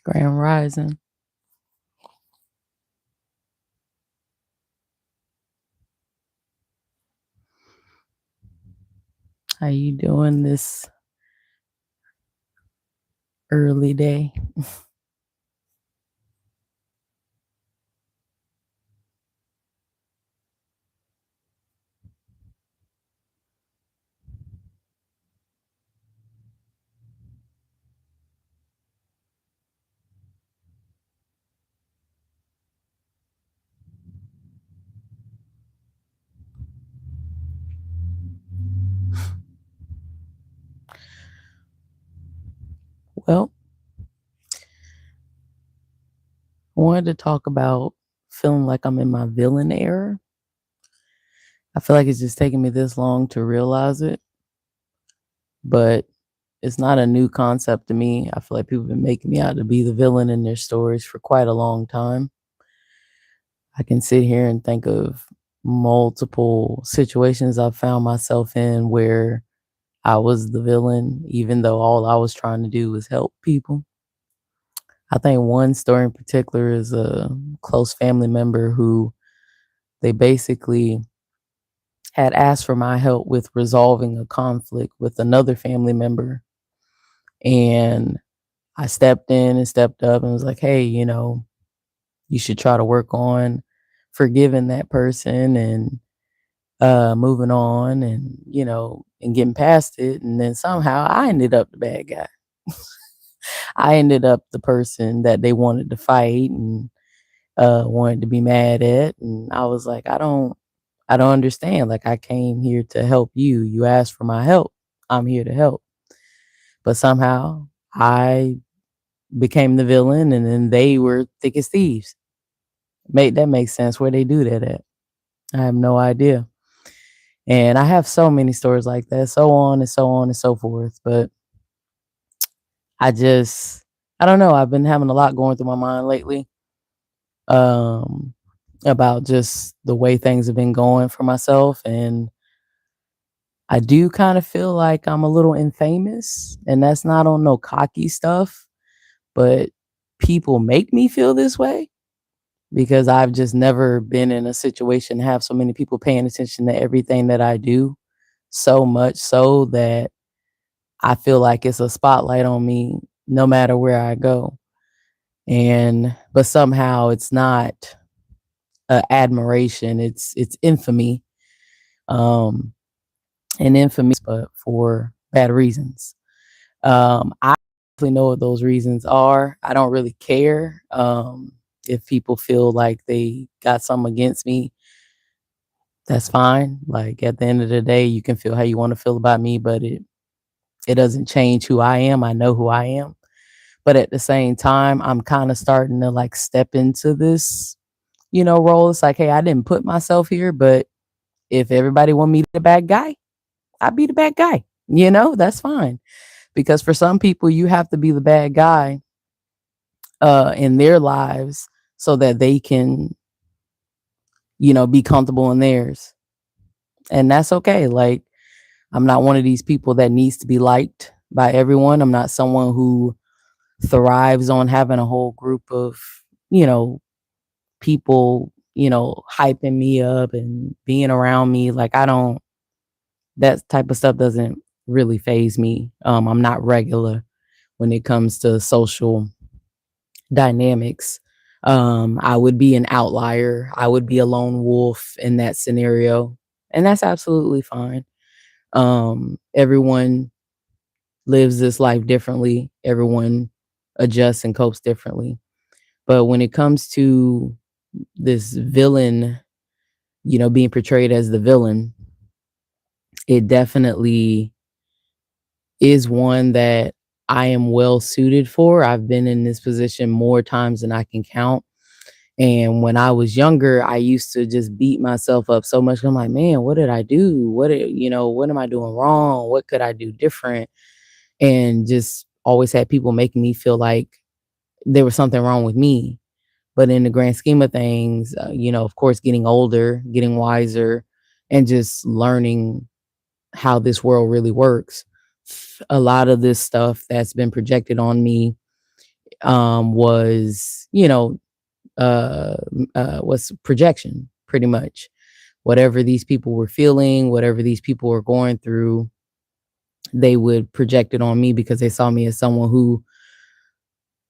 Grand Rising. How you doing this early day? Well, I wanted to talk about feeling like I'm in my villain era. I feel like it's just taking me this long to realize it, but it's not a new concept to me. I feel like people have been making me out to be the villain in their stories for quite a long time. I can sit here and think of multiple situations I've found myself in where I was the villain, even though all I was trying to do was help people. I think one story in particular is a close family member who they basically had asked for my help with resolving a conflict with another family member. And I stepped in and stepped up and was like, hey, you should try to work on forgiving that person and moving on and, and getting past it. And then somehow I ended up the bad guy. I ended up the person that they wanted to fight and wanted to be mad at, and I was like, I don't understand. Like, I came here to help you. You asked for my help. I'm here to help. But somehow I became the villain, and then they were thick as thieves. Make that make sense? Where they do that at? I have no idea. And I have so many stories like that, so on and so on and so forth. But I just, I don't know. I've been having a lot going through my mind lately. Um, about just the way things have been going for myself. And I do kind of feel like I'm a little infamous, and that's not on no cocky stuff, but people make me feel this way because I've just never been in a situation to have so many people paying attention to everything that I do, so much so that I feel like it's a spotlight on me no matter where I go. And but somehow it's not admiration, it's infamy. Um and infamy, but for bad reasons. I definitely know what those reasons are. I don't really care if people feel like they got something against me. That's fine. Like at the end of the day, you can feel how you want to feel about me, but it doesn't change who I am. I know who I am. But at the same time, I'm kind of starting to like step into this, role. It's like, hey, I didn't put myself here, but if everybody want me to be the bad guy, I'd be the bad guy. That's fine. Because for some people, you have to be the bad guy in their lives so that they can, be comfortable in theirs. And that's okay. Like, I'm not one of these people that needs to be liked by everyone. I'm not someone who thrives on having a whole group of, you know, people, hyping me up and being around me. Like, that type of stuff doesn't really phase me. I'm not regular when it comes to social dynamics. I would be an outlier. I would be a lone wolf in that scenario, and that's absolutely fine. Everyone lives this life differently. Everyone adjusts and copes differently. But when it comes to this villain, being portrayed as the villain, it definitely is one that I am well suited for. I've been in this position more times than I can count. And when I was younger, I used to just beat myself up so much. I'm like, man, what did I do? What am I doing wrong? What could I do different? And just always had people making me feel like there was something wrong with me. But in the grand scheme of things, of course, getting older, getting wiser, and just learning how this world really works, a lot of this stuff that's been projected on me was, was projection, pretty much. Whatever these people were feeling, whatever these people were going through, they would project it on me because they saw me as someone who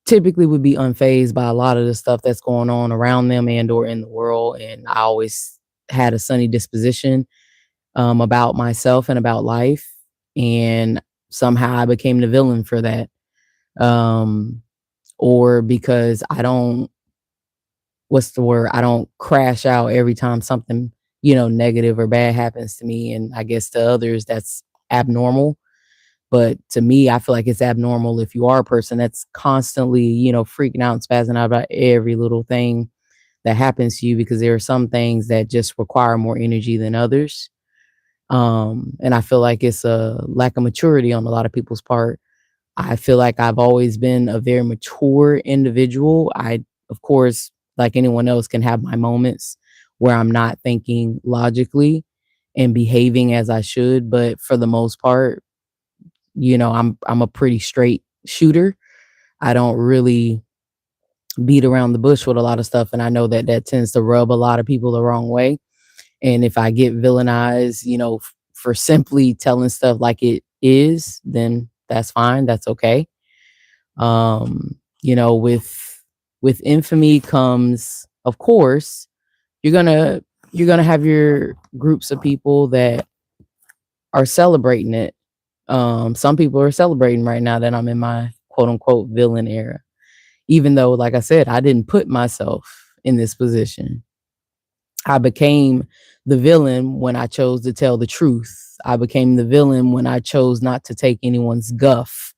typically would be unfazed by a lot of the stuff that's going on around them and or in the world. And I always had a sunny disposition about myself and about life. And somehow I became the villain for that. Um, or because I don't, what's the word? I don't crash out every time something, negative or bad happens to me. And I guess to others, that's abnormal. But to me, I feel like it's abnormal if you are a person that's constantly, freaking out and spazzing out about every little thing that happens to you, because there are some things that just require more energy than others. And I feel like it's a lack of maturity on a lot of people's part. I feel like I've always been a very mature individual. I, of course, like anyone else, can have my moments where I'm not thinking logically and behaving as I should. But for the most part, I'm a pretty straight shooter. I don't really beat around the bush with a lot of stuff, and I know that that tends to rub a lot of people the wrong way. And if I get villainized, for simply telling stuff like it is, then that's fine. That's okay. With infamy comes, of course, you're gonna you're gonna have your groups of people that are celebrating it. Some people are celebrating right now that I'm in my quote unquote villain era, even though, like I said, I didn't put myself in this position. I became the villain when I chose to tell the truth. I became the villain when I chose not to take anyone's guff.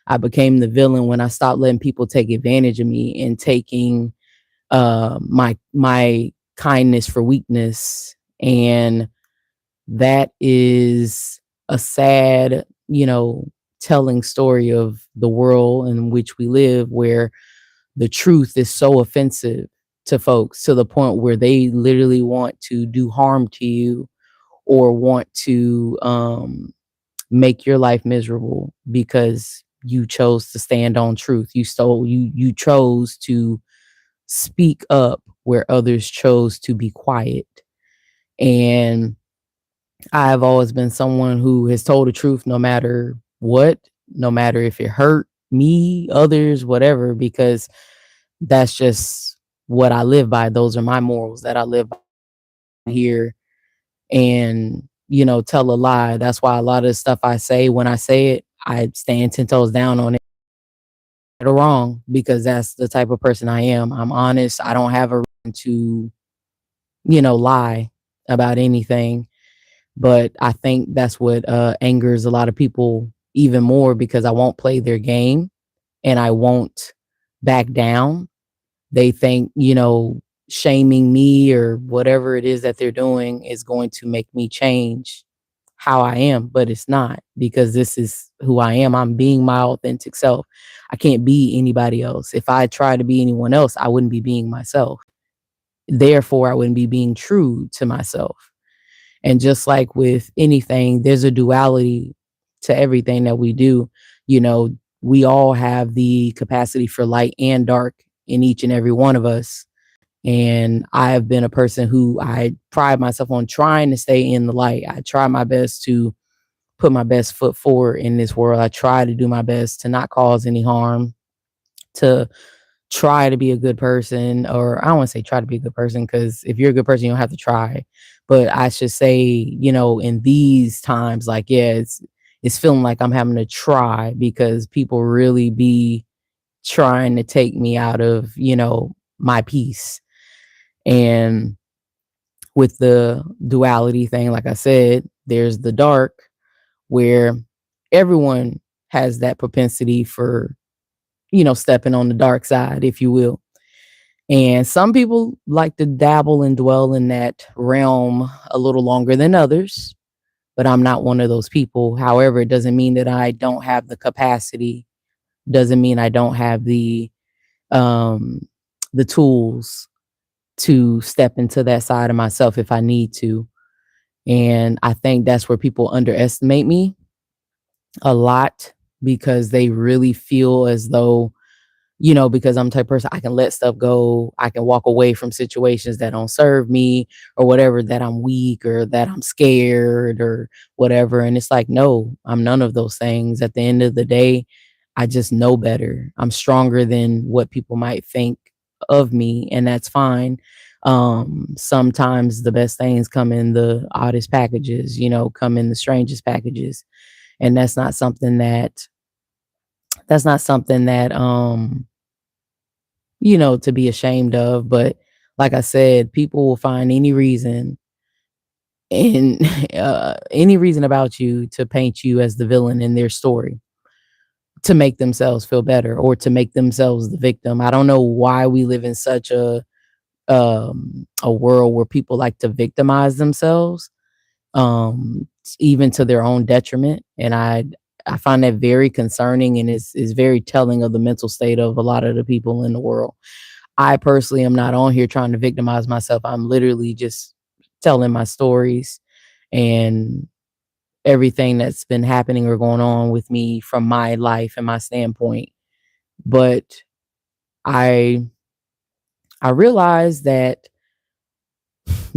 I became the villain when I stopped letting people take advantage of me and taking my kindness for weakness. And that is a sad, telling story of the world in which we live, where the truth is so offensive to folks to the point where they literally want to do harm to you or want to make your life miserable because you chose to stand on truth. You chose to speak up where others chose to be quiet. And I've always been someone who has told the truth no matter what, no matter if it hurt me, others, whatever, because that's just what I live by. Those are my morals that I live by here. And, tell a lie. That's why a lot of the stuff I say, when I say it, I stand 10 toes down on it or wrong, because that's the type of person I am. I'm honest. I don't have a reason to, lie about anything. But I think that's what angers a lot of people even more, because I won't play their game and I won't back down. They think, shaming me or whatever it is that they're doing is going to make me change how I am, but it's not, because this is who I am. I'm being my authentic self. I can't be anybody else. If I try to be anyone else, I wouldn't be being myself. Therefore, I wouldn't be being true to myself. And just like with anything, there's a duality to everything that we do. We all have the capacity for light and dark in each and every one of us. And I have been a person who I pride myself on trying to stay in the light. I try my best to put my best foot forward in this world. I try to do my best to not cause any harm, to try to be a good person. Or I don't want to say try to be a good person, because if you're a good person, you don't have to try. But I should say, in these times, like, yeah, it's feeling like I'm having to try, because people really be trying to take me out of, my peace. And with the duality thing, like I said, there's the dark, where everyone has that propensity for, stepping on the dark side, if you will. And some people like to dabble and dwell in that realm a little longer than others, but I'm not one of those people. However, it doesn't mean that I don't have the capacity, doesn't mean I don't have um the tools to step into that side of myself if I need to. And I think that's where people underestimate me a lot, because they really feel as though because I'm the type of person I can let stuff go. I can walk away from situations that don't serve me or whatever, that I'm weak or that I'm scared or whatever. And it's like, no, I'm none of those things. At the end of the day, I just know better. I'm stronger than what people might think of me, and that's fine. Sometimes the best things come in the oddest packages, come in the strangest packages. And that's not something that to be ashamed of. But like I said, people will find any reason and any reason about you to paint you as the villain in their story to make themselves feel better or to make themselves the victim. I don't know why we live in such a world where people like to victimize themselves, even to their own detriment. And I find that very concerning, and is very telling of the mental state of a lot of the people in the world. I personally am not on here trying to victimize myself. I'm literally just telling my stories and everything that's been happening or going on with me from my life and my standpoint. But I I realized that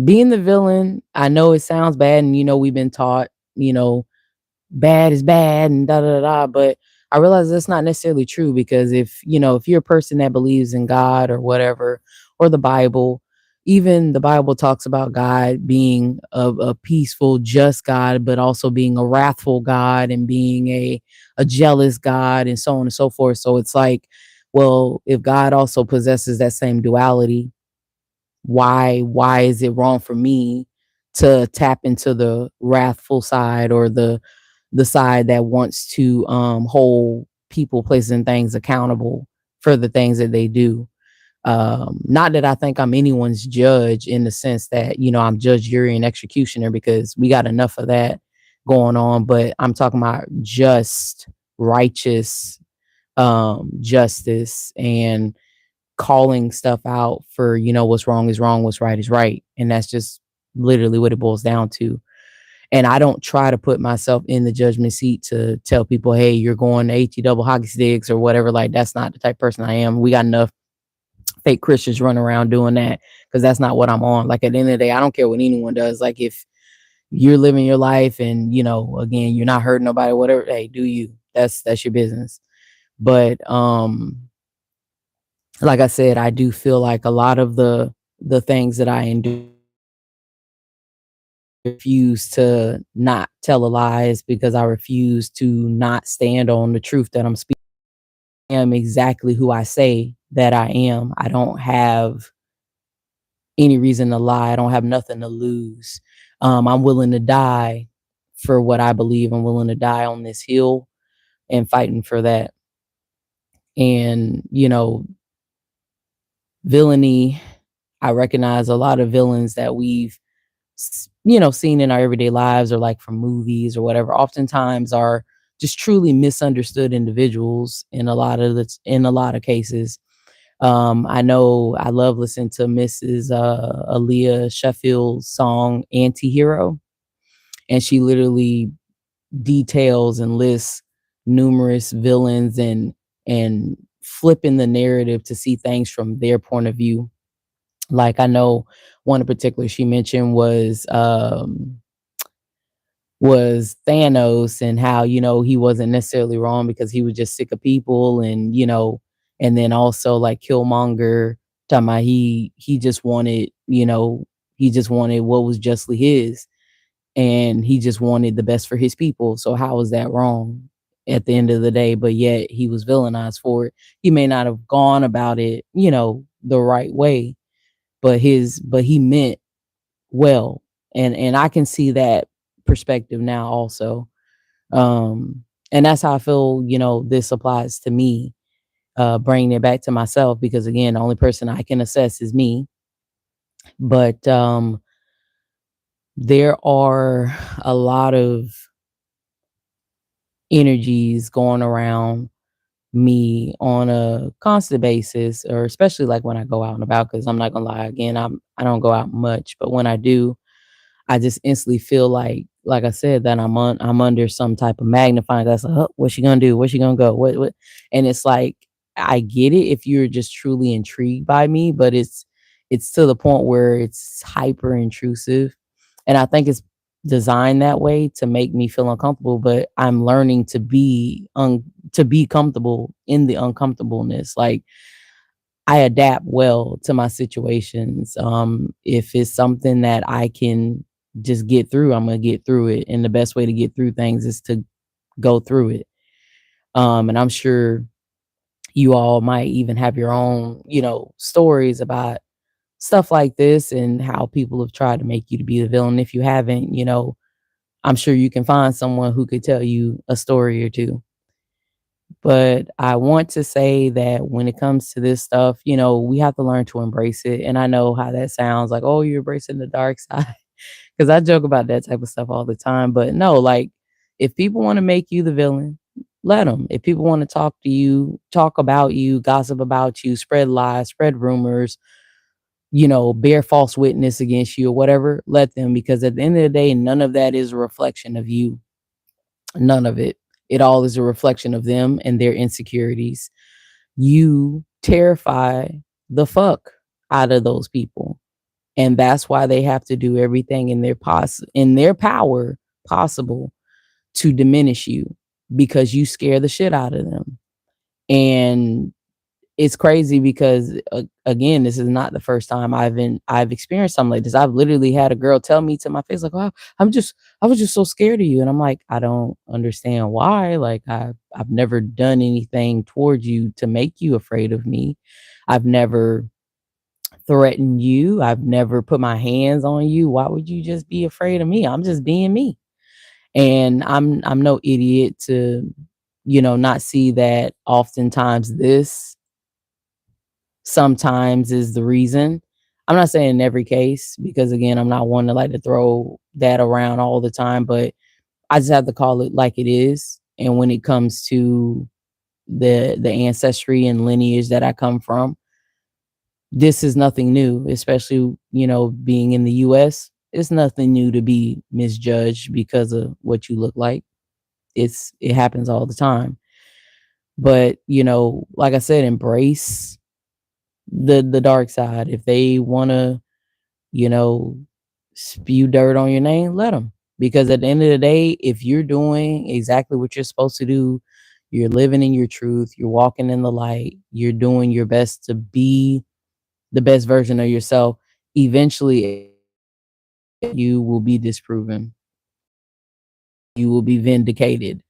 being the villain, I know it sounds bad, and we've been taught, bad is bad and da da da. But I realize that's not necessarily true, because if you're a person that believes in God or whatever, or the Bible, even the Bible talks about God being a peaceful, just God, but also being a wrathful God and being a jealous God, and so on and so forth. So it's like, well, if God also possesses that same duality, why is it wrong for me to tap into the wrathful side, or the side that wants to hold people, places, and things accountable for the things that they do? Not that I think I'm anyone's judge, in the sense that I'm judge, jury, and executioner, because we got enough of that going on. But I'm talking about just righteous justice, and calling stuff out for what's wrong is wrong, what's right is right. And that's just literally what it boils down to. And I don't try to put myself in the judgment seat to tell people, hey, you're going to AT double hockey sticks or whatever. Like, that's not the type of person I am. We got enough fake Christians running around doing that, because that's not what I'm on. Like, at the end of the day, I don't care what anyone does. Like, if you're living your life and again, you're not hurting nobody, whatever, hey, do you. That's your business. But like I said, I do feel like a lot of the things that I endure, refuse to not tell a lies, because I refuse to not stand on the truth that I'm speaking. I am exactly who I say that I am. I don't have any reason to lie. I don't have nothing to lose. I'm willing to die for what I believe. I'm willing to die on this hill and fighting for that. And villainy, I recognize a lot of villains that we've seen in our everyday lives, or like from movies or whatever, oftentimes are just truly misunderstood individuals in a lot of cases. I know I love listening to Mrs. Aaliyah Sheffield's song Anti-Hero, and she literally details and lists numerous villains, and flipping the narrative to see things from their point of view. Like, I know one in particular she mentioned was Thanos, and how he wasn't necessarily wrong, because he was just sick of people. And and then also like Killmonger, talking about he just wanted what was justly his, and he just wanted the best for his people. So how is that wrong at the end of the day? But yet he was villainized for it. He may not have gone about it the right way, but he meant well. And I can see that perspective now also. And that's how I feel this applies to me, bringing it back to myself, because again, the only person I can assess is me. But there are a lot of energies going around me on a constant basis, or especially like when I go out and about, because I'm not gonna lie, again, I don't go out much, but when I do, I just instantly feel like I said, that I'm under some type of magnifying glass. Like, oh, what's she gonna do? Where's she gonna go? What? And it's like, I get it if you're just truly intrigued by me, but it's to the point where it's hyper intrusive. And I think it's designed that way to make me feel uncomfortable, but I'm learning to be comfortable in the uncomfortableness. Like I adapt well to my situations. If it's something that I can just get through, I'm gonna get through it. And the best way to get through things is to go through it. And I'm sure you all might even have your own, stories about stuff like this and how people have tried to make you to be the villain. If you haven't, I'm sure you can find someone who could tell you a story or two. But I want to say that when it comes to this stuff, we have to learn to embrace it. And I know how that sounds like, oh, you're embracing the dark side. Because I joke about that type of stuff all the time. But no, like, if people want to make you the villain, let them. If people want to talk to you, talk about you, gossip about you, spread lies, spread rumors, bear false witness against you or whatever, let them. Because at the end of the day, none of that is a reflection of you. None of it. It all is a reflection of them and their insecurities. You terrify the fuck out of those people. And that's why they have to do everything in their power possible to diminish you, because you scare the shit out of them. And it's crazy because again, this is not the first time I've experienced something like this. I've literally had a girl tell me to my face like, "Wow, I was just so scared of you." And I'm like, "I don't understand why. Like I've never done anything towards you to make you afraid of me. I've never threatened you. I've never put my hands on you. Why would you just be afraid of me? I'm just being me." And I'm no idiot to, not see that oftentimes this sometimes is the reason. I'm not saying in every case, because again, I'm not one to like to throw that around all the time, but I just have to call it like it is. And when it comes to the ancestry and lineage that I come from, this is nothing new, especially, being in the US. It's nothing new to be misjudged because of what you look like. It happens all the time. But, like I said, embrace the dark side. If they want to, you know, spew dirt on your name, let them. Because at the end of the day, if you're doing exactly what you're supposed to do, you're living in your truth, you're walking in the light, you're doing your best to be the best version of yourself, eventually you will be disproven. You will be vindicated.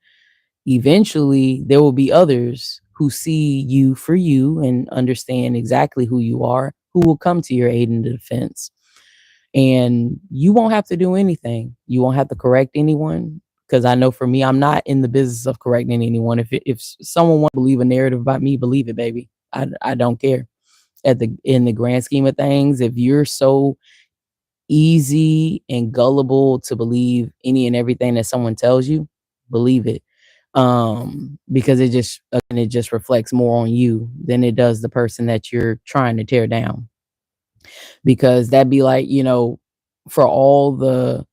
Eventually, there will be others who see you for you and understand exactly who you are, who will come to your aid and defense. And you won't have to do anything. You won't have to correct anyone. Because I know for me, I'm not in the business of correcting anyone. If someone wants to believe a narrative about me, believe it, baby. I don't care. In the grand scheme of things, if you're so easy and gullible to believe any and everything that someone tells you, believe it. Because it just reflects more on you than it does the person that you're trying to tear down. Because that'd be like, for all the,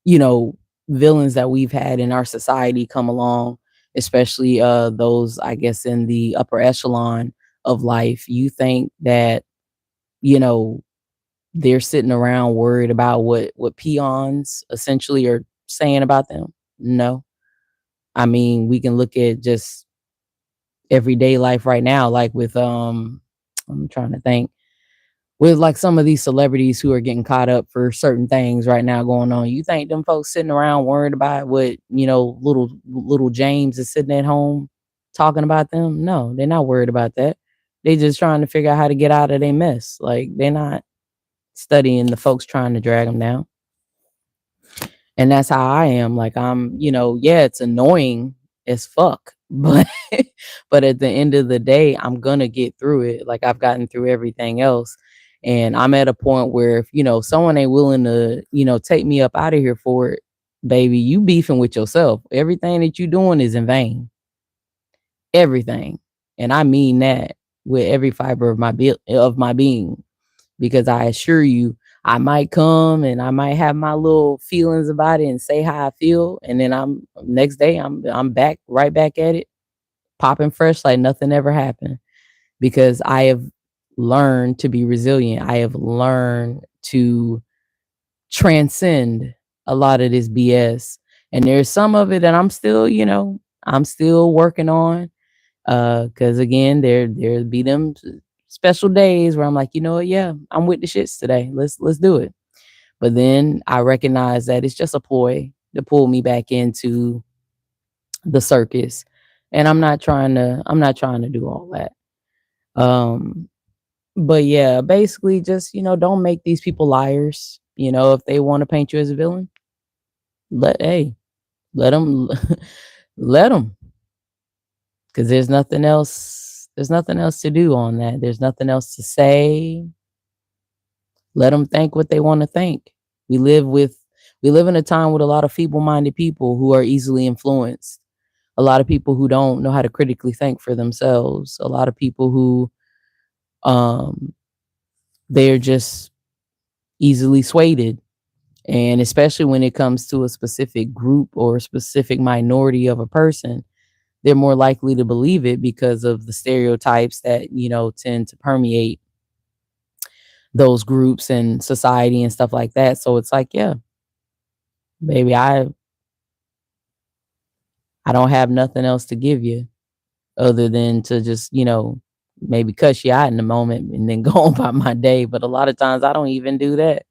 you know, villains that we've had in our society come along, especially those, I guess, in the upper echelon of life, you think that, you know, they're sitting around worried about what peons essentially are saying about them? No. I mean, we can look at just everyday life right now, like with I'm trying to think, with like some of these celebrities who are getting caught up for certain things right now going on. You think them folks sitting around worried about what, little James is sitting at home talking about them? No, they're not worried about that. They just trying to figure out how to get out of their mess. Like they're not studying the folks trying to drag them down. And that's how I am. Like yeah, it's annoying as fuck, but but at the end of the day, I'm gonna get through it. Like I've gotten through everything else. And I'm at a point where if, someone ain't willing to, take me up out of here for it, baby, you beefing with yourself. Everything that you doing is in vain. Everything. And I mean that with every fiber of my being, because I assure you, I might come and I might have my little feelings about it and say how I feel, and then I'm next day I'm back right back at it popping fresh like nothing ever happened, because I have learned to be resilient. I have learned to transcend a lot of this BS. And there's some of it that I'm still, I'm still working on. Cause again, there'll be them special days where I'm like, you know what, yeah, I'm with the shits today. Let's do it. But then I recognize that it's just a ploy to pull me back into the circus. And I'm not trying to do all that. Um, but yeah, basically just, don't make these people liars. If they want to paint you as a villain, hey, let them let them, because there's nothing else to do on that. There's nothing else to say. Let them think what they want to think. We live in a time with a lot of feeble-minded people who are easily influenced. A lot of people who don't know how to critically think for themselves. A lot of people who um they're just easily swayed. And especially when it comes to a specific group or a specific minority of a person, they're more likely to believe it because of the stereotypes that, tend to permeate those groups and society and stuff like that. So it's like, yeah, baby, I don't have nothing else to give you other than to just, maybe cuss you out in the moment and then go on by my day. But a lot of times I don't even do that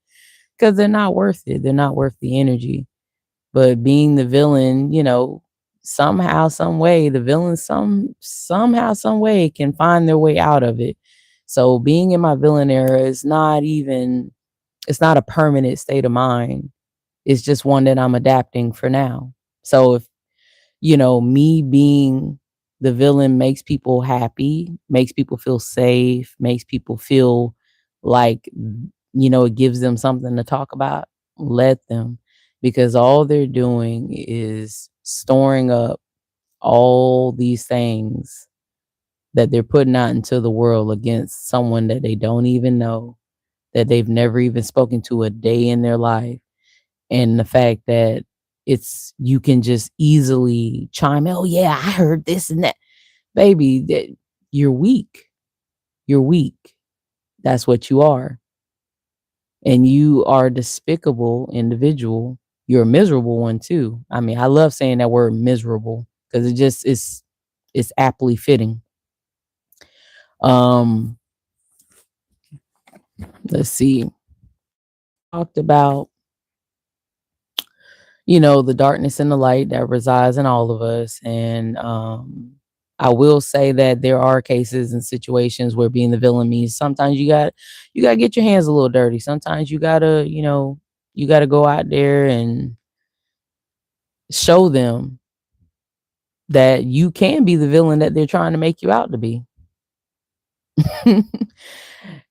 because they're not worth it. They're not worth the energy. But being the villain, somehow, some way, the villain somehow, some way can find their way out of it. So being in my villain era is not even it's not a permanent state of mind. It's just one that I'm adapting for now. So if, me being the villain makes people happy, makes people feel safe, makes people feel like, it gives them something to talk about, let them. Because all they're doing is storing up all these things that they're putting out into the world against someone that they don't even know, that they've never even spoken to a day in their life. And the fact that you can just easily chime in, oh yeah, I heard this and that. Baby, that you're weak. You're weak. That's what you are. And you are a despicable individual. You're a miserable one too. I mean, I love saying that word miserable because it's aptly fitting. Um, let's see. Talked about, the darkness and the light that resides in all of us. And I will say that there are cases and situations where being the villain means sometimes you got to get your hands a little dirty. Sometimes you got to go out there and show them that you can be the villain that they're trying to make you out to be.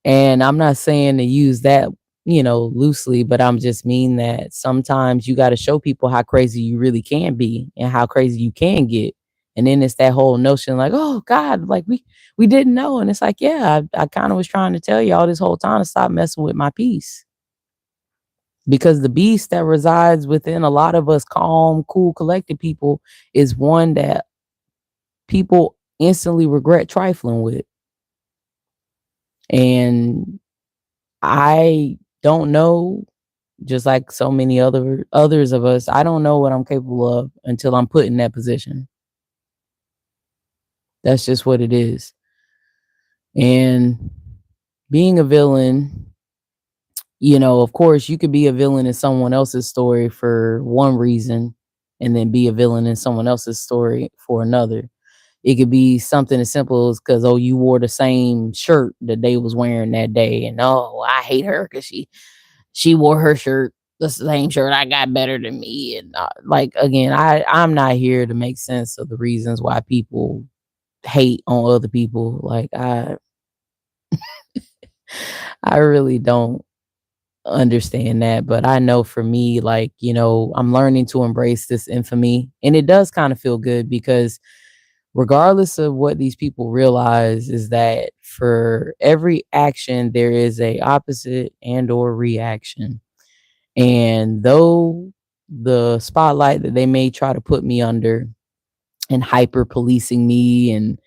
And I'm not saying to use that, loosely, but I'm just mean that sometimes you got to show people how crazy you really can be and how crazy you can get. And then it's that whole notion like, oh God, like we didn't know. And it's like, yeah, I kind of was trying to tell y'all this whole time to stop messing with my peace. Because the beast that resides within a lot of us calm, cool, collected people is one that people instantly regret trifling with. And I don't know, just like so many others of us, I don't know what I'm capable of until I'm put in that position. That's just what it is. And being a villain, of course, you could be a villain in someone else's story for one reason and then be a villain in someone else's story for another. It could be something as simple as because, oh, you wore the same shirt that they was wearing that day, and oh, I hate her because she wore her shirt, the same shirt I got better than me. And like again, I'm not here to make sense of the reasons why people hate on other people. Like I really don't understand that, but I know for me, like, I'm learning to embrace this infamy, and it does kind of feel good because regardless of what these people realize is that for every action there is a opposite and or reaction. And though the spotlight that they may try to put me under and hyper policing me and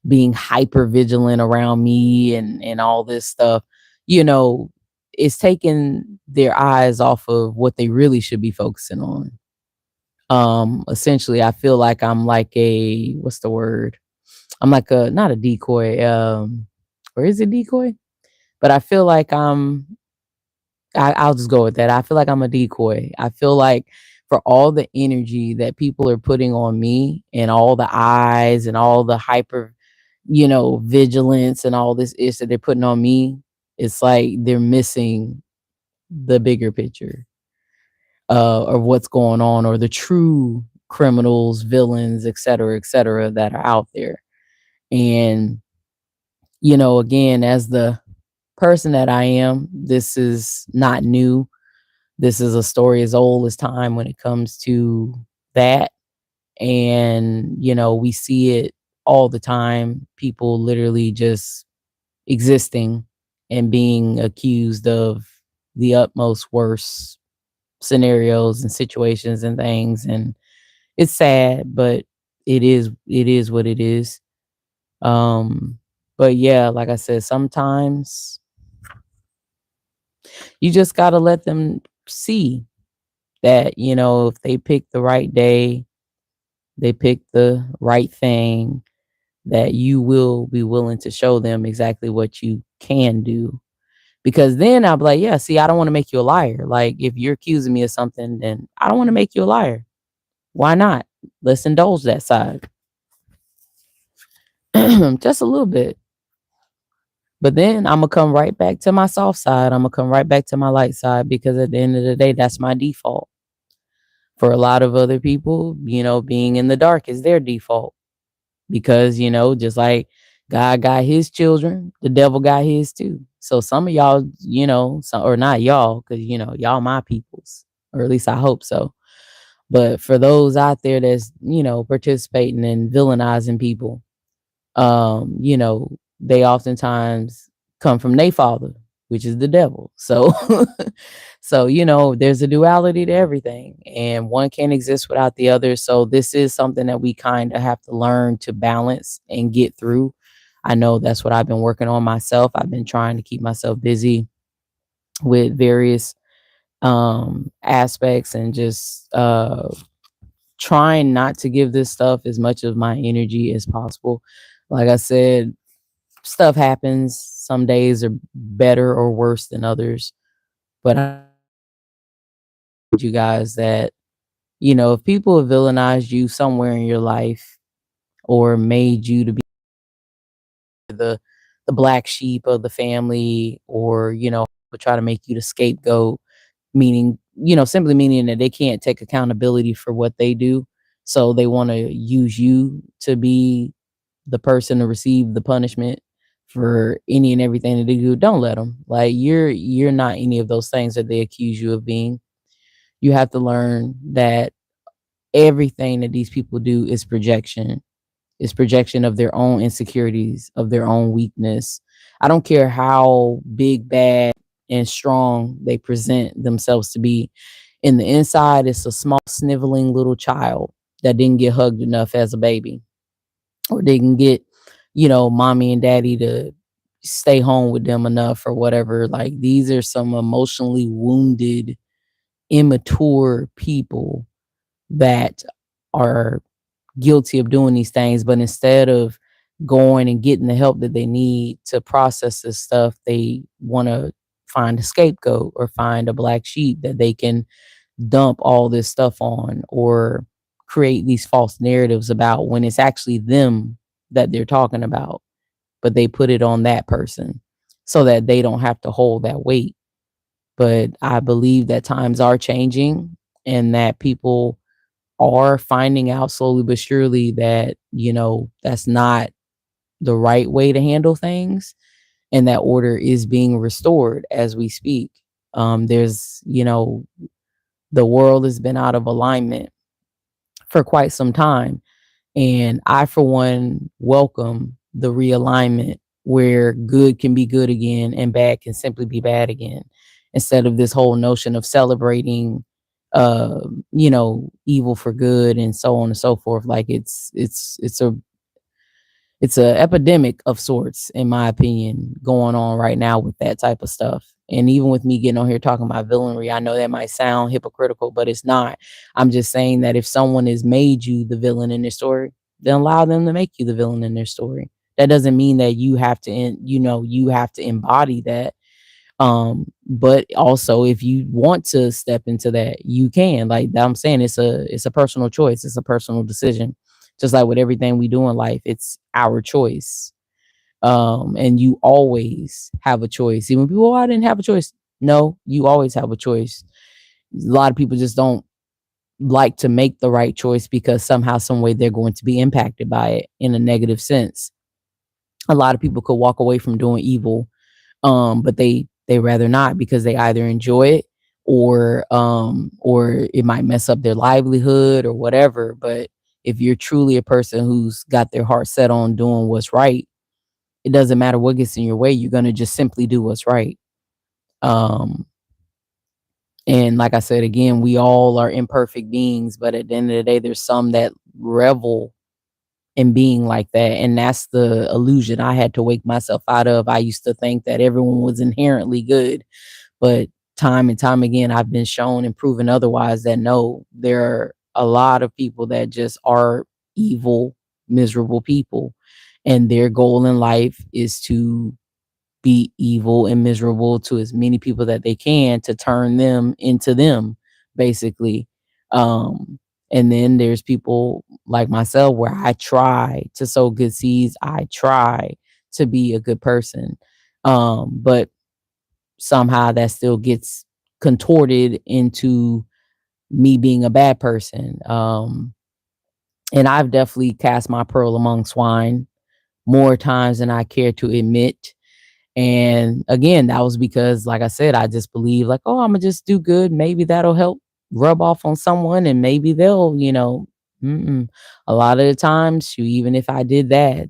being hyper vigilant around me and all this stuff, you know, it's taking their eyes off of what they really should be focusing on. Essentially, I feel like I'm like a what's the word? I'm like a not a decoy, or is it decoy? But I feel like I'll just go with that. I feel like I'm a decoy. I feel like for all the energy that people are putting on me and all the eyes and all the hyper, vigilance and all this is that they're putting on me, it's like they're missing the bigger picture of what's going on or the true criminals, villains, et cetera, that are out there. And, again, as the person that I am, this is not new. This is a story as old as time when it comes to that. And, we see it all the time. People literally just existing and being accused of the utmost worst scenarios and situations and things. And it's sad, but it is what it is. Um, but yeah, like I said, sometimes you just gotta let them see that, if they pick the right day, they pick the right thing, that you will be willing to show them exactly what you can do. Because then I'll be like, yeah, see, I don't want to make you a liar. Like, if you're accusing me of something, then I don't want to make you a liar. Why not? Let's indulge that side. Just a little bit. But then I'm gonna come right back to my soft side. I'm gonna come right back to my light side because at the end of the day, that's my default. For a lot of other people, being in the dark is their default because, just like God got his children, the devil got his too. So some of y'all, or not y'all, because, y'all my peoples, or at least I hope so. But for those out there that's, participating in villainizing people, they oftentimes come from their father, which is the devil. So so there's a duality to everything and one can't exist without the other. So this is something that we kind of have to learn to balance and get through. I know that's what I've been working on myself. I've been trying to keep myself busy with various aspects and just trying not to give this stuff as much of my energy as possible. Like I said, stuff happens. Some days are better or worse than others. But I want you guys that, if people have villainized you somewhere in your life or made you to be the the black sheep of the family, or, try to make you the scapegoat, meaning, simply meaning that they can't take accountability for what they do. So they want to use you to be the person to receive the punishment for any and everything that they do. Don't let them. Like, you're not any of those things that they accuse you of being. You have to learn that everything that these people do is projection. It's projection of their own insecurities, of their own weakness. I don't care how big, bad, and strong they present themselves to be. In the inside, it's a small, sniveling little child that didn't get hugged enough as a baby, or didn't get, mommy and daddy to stay home with them enough, or whatever. Like, these are some emotionally wounded, immature people that are guilty of doing these things. But instead of going and getting the help that they need to process this stuff, they want to find a scapegoat or find a black sheep that they can dump all this stuff on, or create these false narratives about, when it's actually them that they're talking about, but they put it on that person so that they don't have to hold that weight. But I believe that times are changing and that people are finding out slowly but surely that, that's not the right way to handle things, and that order is being restored as we speak. There's, the world has been out of alignment for quite some time. And I, for one, welcome the realignment where good can be good again and bad can simply be bad again. Instead of this whole notion of celebrating uh evil for good and so on and so forth. Like it's a epidemic of sorts, in my opinion, going on right now with that type of stuff. And even with me getting on here talking about villainy, I know that might sound hypocritical, but it's not. I'm just saying that if someone has made you the villain in their story, then allow them to make you the villain in their story. That doesn't mean that you have to you have to embody that. But also if you want to step into that, you can. Like I'm saying, it's a personal choice, it's a personal decision. Just like with everything we do in life, it's our choice. And you always have a choice. Even people, oh, I didn't have a choice. No, you always have a choice. A lot of people just don't like to make the right choice because somehow, some way, they're going to be impacted by it in a negative sense. A lot of people could walk away from doing evil, but they rather not, because they either enjoy it, or it might mess up their livelihood or whatever. But if you're truly a person who's got their heart set on doing what's right, it doesn't matter what gets in your way. You're going to just simply do what's right. um and like I said again, we all are imperfect beings, but at the end of the day, there's some that revel in being like that. And that's the illusion I had to wake myself out of. I used to think that everyone was inherently good, but time and time again, I've been shown and proven otherwise, that no, there are a lot of people that just are evil, miserable people. And their goal in life is to be evil and miserable to as many people that they can, to turn them into them, basically. Um, and then there's people like myself where I try to sow good seeds. I try to be a good person. But somehow that still gets contorted into me being a bad person. And I've definitely cast my pearl among swine more times than I care to admit. And again, that was because, like I said, I just believe, like, oh, I'm gonna just do good. Maybe that'll help rub off on someone, and maybe they'll, mm-mm. A lot of the times, even if I did that,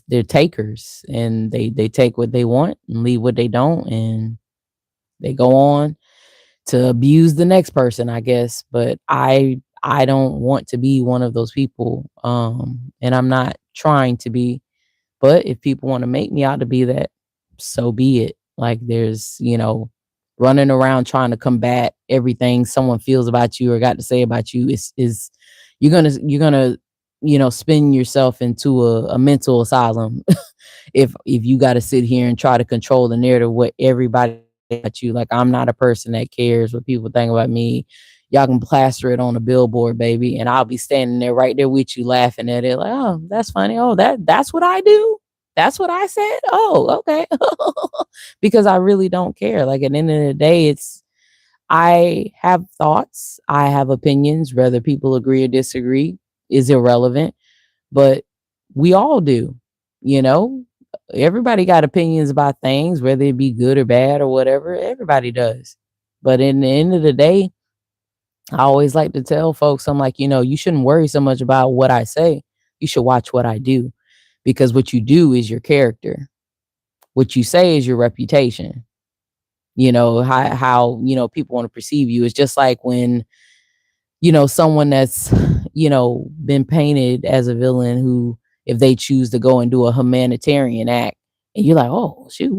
they're takers, and they take what they want and leave what they don't, and they go on to abuse the next person, I guess. But I don't want to be one of those people, and I'm not trying to be. But if people want to make me out to be that, so be it. Like, there's, running around trying to combat everything someone feels about you or got to say about you is you're gonna spin yourself into a mental asylum if you got to sit here and try to control the narrative what everybody about you. Like, I'm not a person that cares what people think about me. Y'all can plaster it on a billboard, baby, and I'll be standing there right there with you, laughing at it, like, oh, that's funny. Oh, that's what I do. That's what I said. Oh, okay. Because I really don't care. Like, at the end of the day, I have thoughts, I have opinions. Whether people agree or disagree is irrelevant, but we all do. You know, everybody got opinions about things, whether it be good or bad or whatever. Everybody does. But in the end of the day, I always like to tell folks, I'm like, you shouldn't worry so much about what I say. You should watch what I do, because what you do is your character. What you say is your reputation. How people want to perceive you. It's just like when, someone that's, been painted as a villain, who, if they choose to go and do a humanitarian act, and you're like, oh, shoot,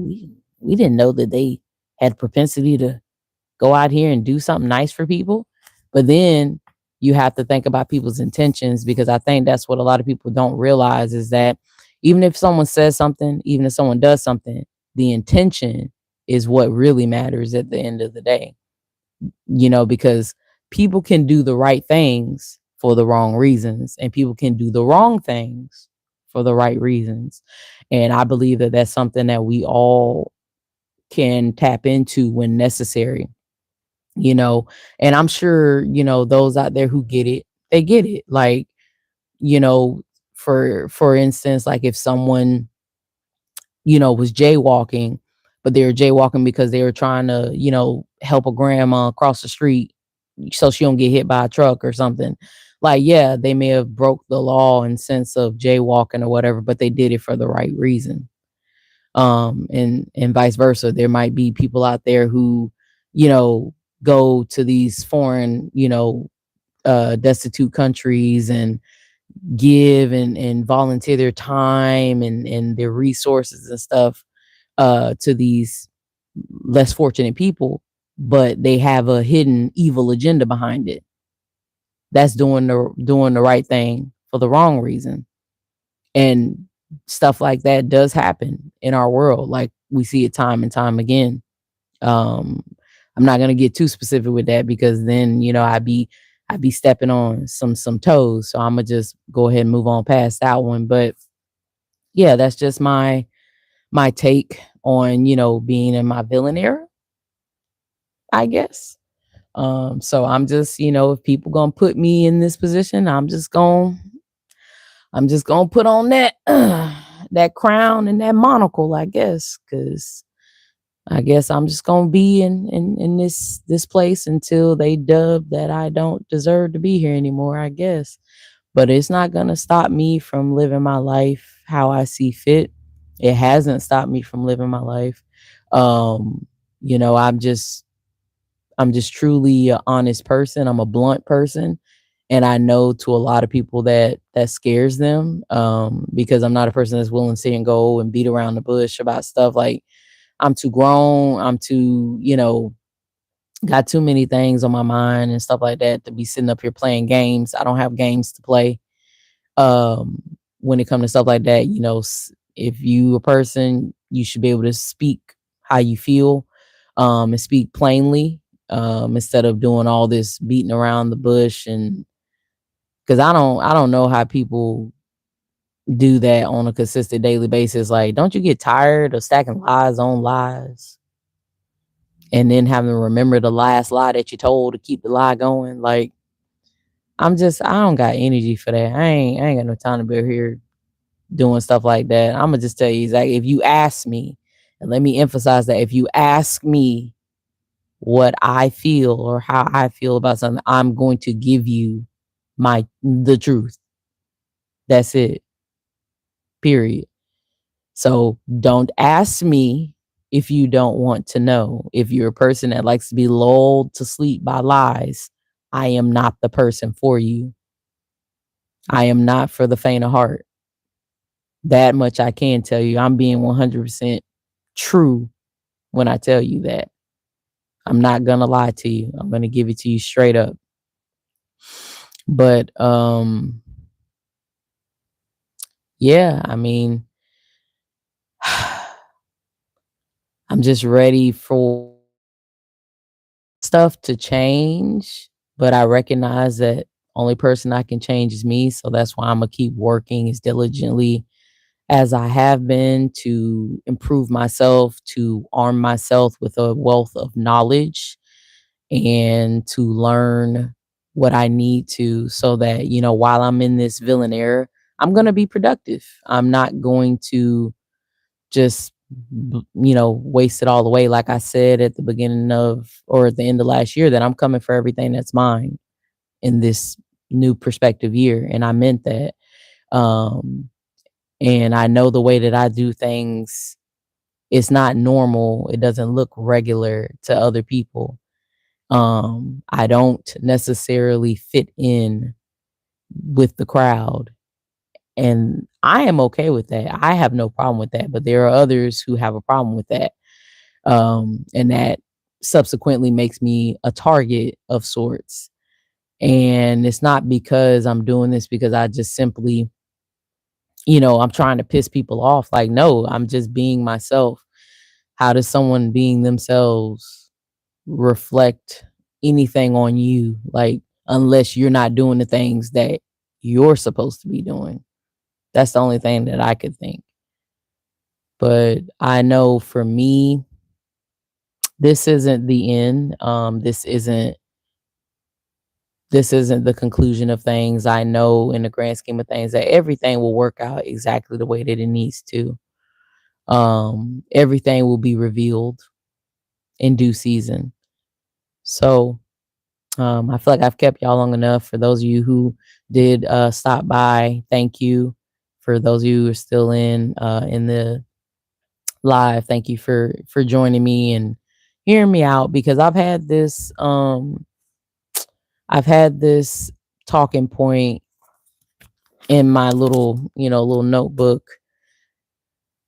we didn't know that they had propensity to go out here and do something nice for people. But then you have to think about people's intentions, because I think that's what a lot of people don't realize, is that even if someone says something, even if someone does something, the intention is what really matters at the end of the day. Because people can do the right things for the wrong reasons, and people can do the wrong things for the right reasons. And I believe that that's something that we all can tap into when necessary. you know and I'm sure, those out there who get it, they get it. Like, you know for instance, like, if someone, was jaywalking, but they were jaywalking because they were trying to, help a grandma across the street so she don't get hit by a truck or something. Like, yeah, they may have broke the law in sense of jaywalking or whatever, but they did it for the right reason. And vice versa, there might be people out there who, you know go to these foreign, destitute countries and give and volunteer their time and their resources and stuff to these less fortunate people, but they have a hidden evil agenda behind it. That's doing the right thing for the wrong reason. And stuff like that does happen in our world. Like we see it time and time again. Um, I'm not gonna get too specific with that because then I'd be stepping on some toes. So I'm gonna just go ahead and move on past that one. But yeah, that's just my take on being in my villain era, I guess. So I'm just if people gonna put me in this position, I'm just gonna put on that that crown and that monocle, I guess, because I guess I'm just gonna be in this place until they dub that I don't deserve to be here anymore, I guess. But it's not gonna stop me from living my life how I see fit. It hasn't stopped me from living my life. Um, you know, I'm just truly an honest person. I'm a blunt person. And I know to a lot of people that scares them because I'm not a person that's willing to sit and go and beat around the bush about stuff. Like I'm too grown. I'm too, got too many things on my mind and stuff like that to be sitting up here playing games. I don't have games to play. Um, when it comes to stuff like that, if you a person, you should be able to speak how you feel, and speak plainly, instead of doing all this beating around the bush. And because I don't know how people do that on a consistent daily basis. Like, don't you get tired of stacking lies on lies and then having to remember the last lie that you told to keep the lie going? Like, I don't got energy for that. I ain't got no time to be here doing stuff like that. I'm gonna just tell you exactly, if you ask me, and let me emphasize that, if you ask me what I feel or how I feel about something, I'm going to give you the truth. That's it. Period. So don't ask me if you don't want to know. If you're a person that likes to be lulled to sleep by lies, I am not the person for you. I am not for the faint of heart. That much I can tell you. I'm being 100% true when I tell you that. I'm not going to lie to you. I'm going to give it to you straight up. But yeah, I mean, I'm just ready for stuff to change, but I recognize that only person I can change is me. So that's why I'm gonna keep working as diligently as I have been to improve myself, to arm myself with a wealth of knowledge and to learn what I need to so that, while I'm in this villain era, I'm gonna be productive. I'm not going to just waste it all away. Like I said at the beginning of or at the end of last year, that I'm coming for everything that's mine in this new perspective year. And I meant that. Um, and I know the way that I do things, it's not normal. It doesn't look regular to other people. I don't necessarily fit in with the crowd. And I am okay with that. I have no problem with that. But there are others who have a problem with that. And that subsequently makes me a target of sorts. And it's not because I'm doing this because I just simply, I'm trying to piss people off. Like, no, I'm just being myself. How does someone being themselves reflect anything on you? Like, unless you're not doing the things that you're supposed to be doing. That's the only thing that I could think. But I know for me, this isn't the end. This isn't the conclusion of things. I know in the grand scheme of things that everything will work out exactly the way that it needs to. Everything will be revealed in due season. So I feel like I've kept y'all long enough. For those of you who did stop by, thank you. For those of you who are still in the live, thank you for joining me and hear me out because I've had this talking point in my little, little notebook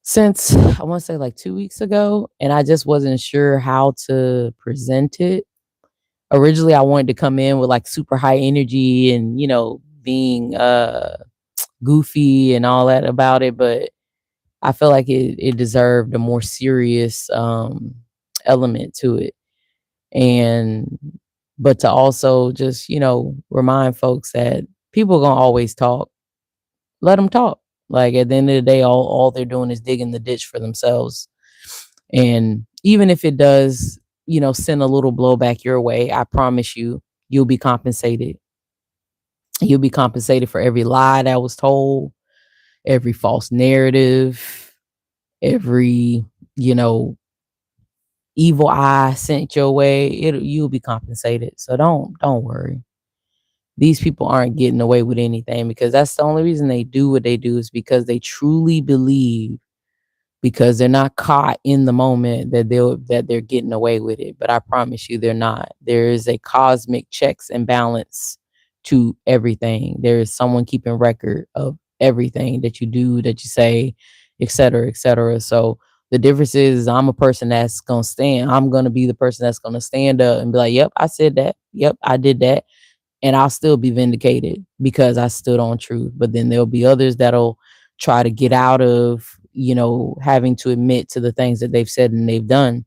since I want to say like 2 weeks ago, and I just wasn't sure how to present it. Originally, I wanted to come in with like super high energy and, being goofy and all that about it, but I feel like it deserved a more serious element to it. And but to also just, remind folks that people gonna always talk. Let them talk. Like at the end of the day, all they're doing is digging the ditch for themselves. And even if it does, send a little blowback your way, I promise you, you'll be compensated. You'll be compensated for every lie that was told, every false narrative, every, you know, evil eye sent your way. You'll be compensated. So don't worry. These people aren't getting away with anything because that's the only reason they do what they do is because they truly believe, because they're not caught in the moment that they're getting away with it. But I promise you they're not. There is a cosmic checks and balance to everything. There is someone keeping record of everything that you do, that you say, et cetera, et cetera. So the difference is I'm a person that's gonna stand. I'm gonna be the person that's gonna stand up and be like, yep, I said that. Yep, I did that. And I'll still be vindicated because I stood on truth. But then there'll be others that'll try to get out of, having to admit to the things that they've said and they've done.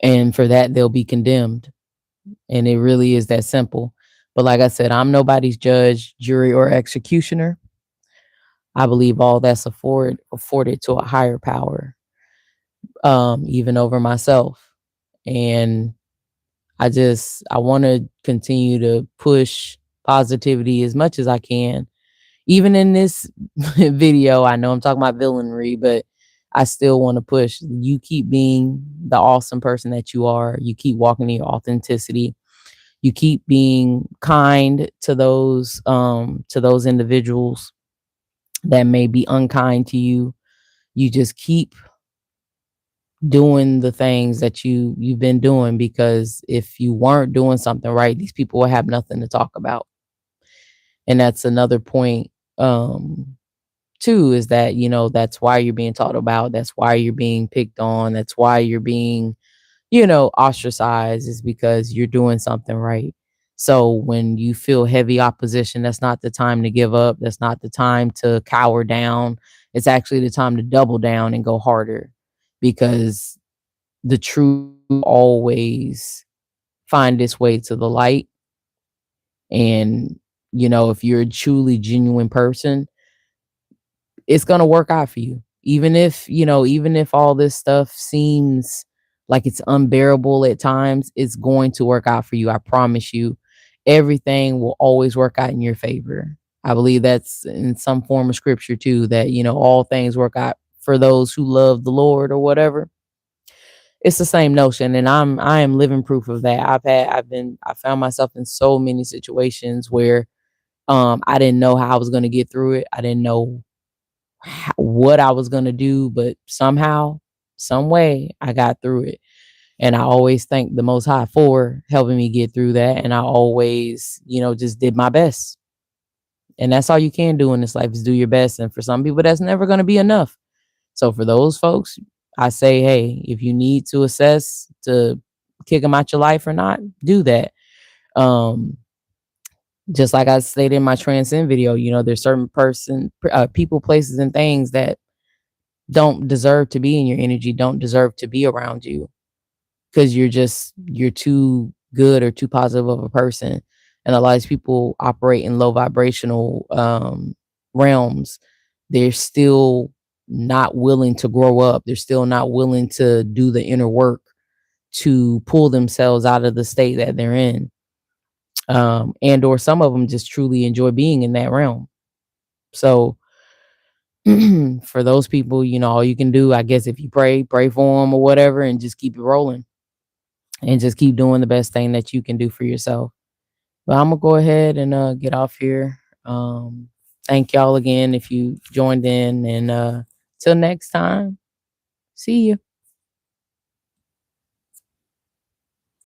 And for that, they'll be condemned. And it really is that simple. But like I said, I'm nobody's judge, jury, or executioner. I believe all that's afforded to a higher power, even over myself. And I want to continue to push positivity as much as I can. Even in this video, I know I'm talking about villainry, but I still want to push. You keep being the awesome person that you are. You keep walking in your authenticity. You keep being kind to those individuals that may be unkind to you. You just keep doing the things that you've been doing, because if you weren't doing something right, these people will have nothing to talk about. And that's another point, too, is that, that's why you're being talked about, that's why you're being picked on, that's why you're being, ostracized, is because you're doing something right. So when you feel heavy opposition, that's not the time to give up, that's not the time to cower down. It's actually the time to double down and go harder, because the truth always find its way to the light. And if you're a truly genuine person, it's going to work out for you. Even if all this stuff seems like it's unbearable at times, it's going to work out for you. I promise you, everything will always work out in your favor. I believe that's in some form of scripture too, that all things work out for those who love the Lord or whatever. It's the same notion, and I am living proof of that. I found myself in so many situations where I didn't know how I was going to get through it. I didn't know what I was going to do, but somehow, some way, I got through it. And I always thank the Most High for helping me get through that. And I always, just did my best. And that's all you can do in this life, is do your best. And for some people, that's never going to be enough. So for those folks, I say, hey, if you need to assess to kick them out your life or not, do that. Um, just like I stated in my transcend video, there's certain people, places, and things that don't deserve to be in your energy, don't deserve to be around you, because you're too good or too positive of a person. And a lot of these people operate in low vibrational realms. They're still not willing to grow up. They're still not willing to do the inner work to pull themselves out of the state that they're in. And or some of them just truly enjoy being in that realm. So for those people, all you can do, I guess, if you pray for them or whatever, and just keep it rolling and just keep doing the best thing that you can do for yourself. But I'm gonna go ahead and get off here. Thank y'all again if you joined in, and till next time, see you.